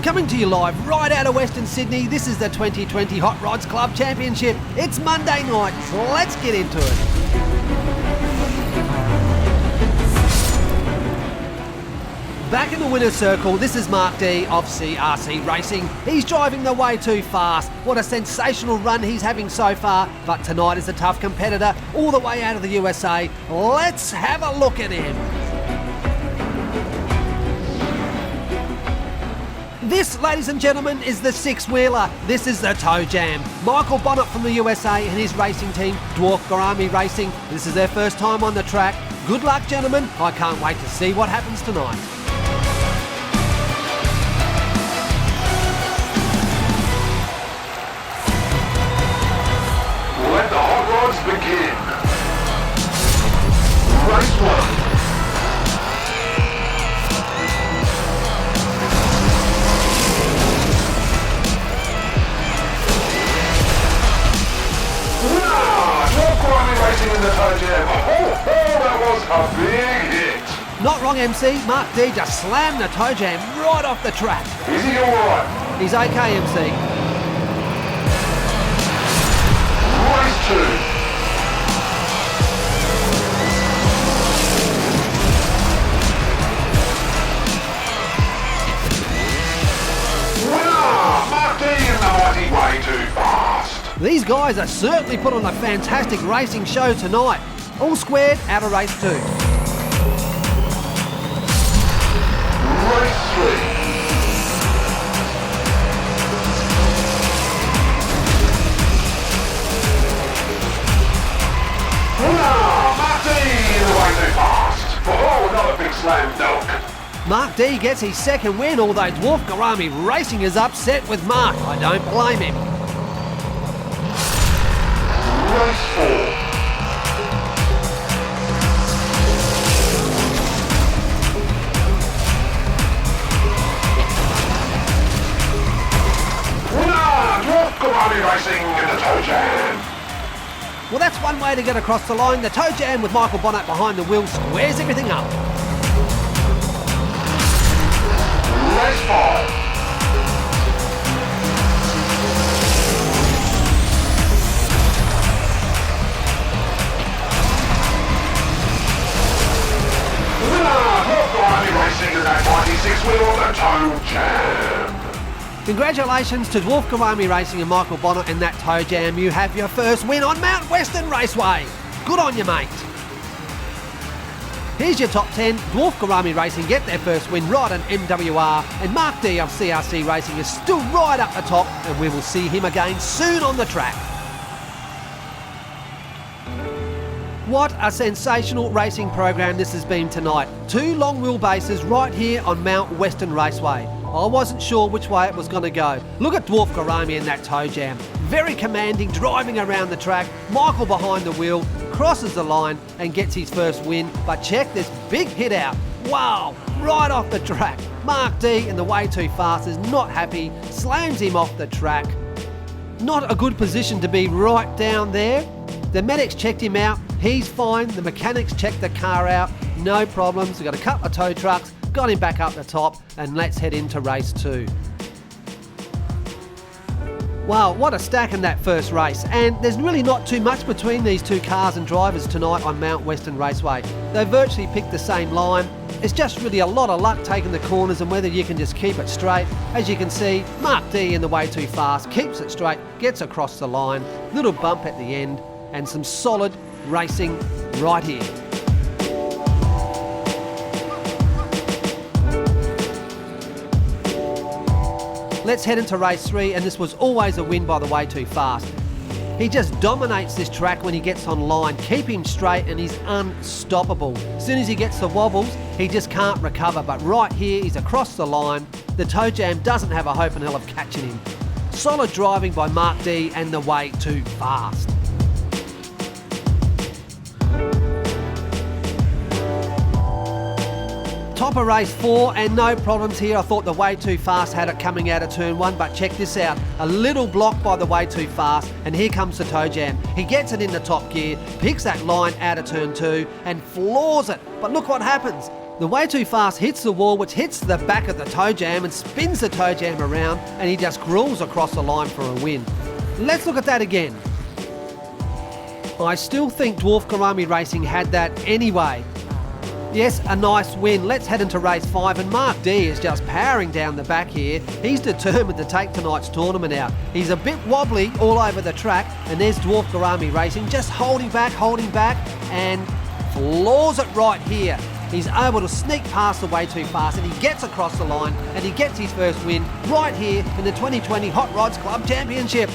Coming to you live right out of Western Sydney, this is the 2020 Hot Rods Club Championship. It's Monday night, so let's get into it. Back in the winner's circle, this is Marc D of CRCRacing. He's driving the way too fast. What a sensational run he's having so far, but tonight is a tough competitor all the way out of the USA. Let's have a look at him. This, ladies and gentlemen, is the six-wheeler. This is the Toe Jam. Michael Bonnet from the USA and his racing team, Dwarf Gourami Racing. This is their first time on the track. Good luck, gentlemen. I can't wait to see what happens tonight. Let the hot rods begin. Race 1. Racing in the Toe Jam. Oh, that was a big hit. Not wrong, MC. Marc D just slammed the Toe Jam right off the track. Is he alright? He's okay, MC. Race 2. Winner! Marc D in the mighty way too fast. These guys are certainly put on a fantastic racing show tonight. All squared out of race 2. Race 3. Marc D in the way too fast. Oh, another big slam dunk. Marc D gets his second win, although Dwarf Gourami Racing is upset with Marc. I don't blame him. Race 4. Dwarf Gourami Racing in the Toe Jam. Well, that's one way to get across the line. The Toe Jam with Michael Bonnet behind the wheel squares everything up. Race 5. Racing in that 96-wheel on the Toe Jam. Congratulations to Dwarf Gourami Racing and Michael Bonnet and that Toe Jam. You have your first win on Mount Western Raceway. Good on you, mate. Here's your top 10. Dwarf Gourami Racing get their first win right on MWR, and Marc D of CRC Racing is still right up the top, and we will see him again soon on the track. What a sensational racing program this has been tonight. 2 long wheelbases right here on Mount Western Raceway. I wasn't sure which way it was going to go. Look at Dwarf Gourami and that Toe Jam. Very commanding, driving around the track. Michael behind the wheel, crosses the line and gets his first win. But check this big hit out. Wow, right off the track. Marc D in the way too fast is not happy, slams him off the track. Not a good position to be right down there. The medics checked him out. He's fine. The mechanics checked the car out. No problems. We've got a couple of tow trucks. Got him back up the top. And let's head into race 2. Wow, what a stack in that first race. And there's really not too much between these 2 cars and drivers tonight on Mount Western Raceway. They virtually picked the same line. It's just really a lot of luck taking the corners and whether you can just keep it straight. As you can see, Marc D in the way too fast, keeps it straight, gets across the line. Little bump at the end. And some solid racing right here. Let's head into race 3, and this was always a win by the way too fast. He just dominates this track when he gets on line. Keep him straight and he's unstoppable. As soon as he gets the wobbles, he just can't recover. But right here, he's across the line. The Toe Jam doesn't have a hope in hell of catching him. Solid driving by Marc D and the way too fast. top of race 4 and no problems here. I thought the Way Too Fast had it coming out of turn 1, but check this out. A little block by the Way Too Fast, and here comes the toe jam. He gets it into top gear, picks that line out of turn 2 and floors it. But look what happens. The Way Too Fast hits the wall, which hits the back of the toe jam and spins the toe jam around, and he just crawls across the line for a win. Let's look at that again. I still think Dwarf Gourami Racing had that anyway. Yes, a nice win. Let's head into race 5, and Marc D is just powering down the back here. He's determined to take tonight's tournament out. He's a bit wobbly all over the track, and there's Dwarf Gourami Racing just holding back, and floors it right here. He's able to sneak past the Way Too Fast, and he gets across the line, and he gets his first win right here in the 2020 Hot Rods Club Championship.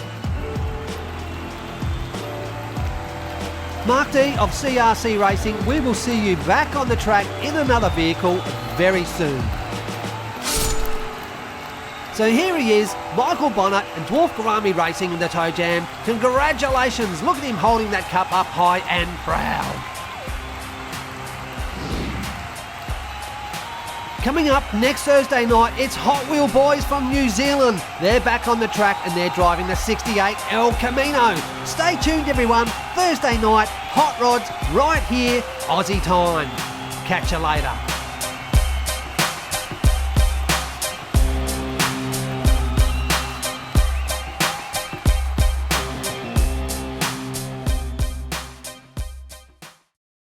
Marc D of CRCRacing, we will see you back on the track in another vehicle very soon. So here he is, Michael Bonnet and Dwarf Gourami Racing in the toe jam. Congratulations, look at him holding that cup up high and proud. Coming up next Thursday night, it's Hot Wheel boys from New Zealand. They're back on the track and they're driving the 68 El Camino. Stay tuned everyone, Thursday night, Hot Rods right here, Aussie time. Catch you later.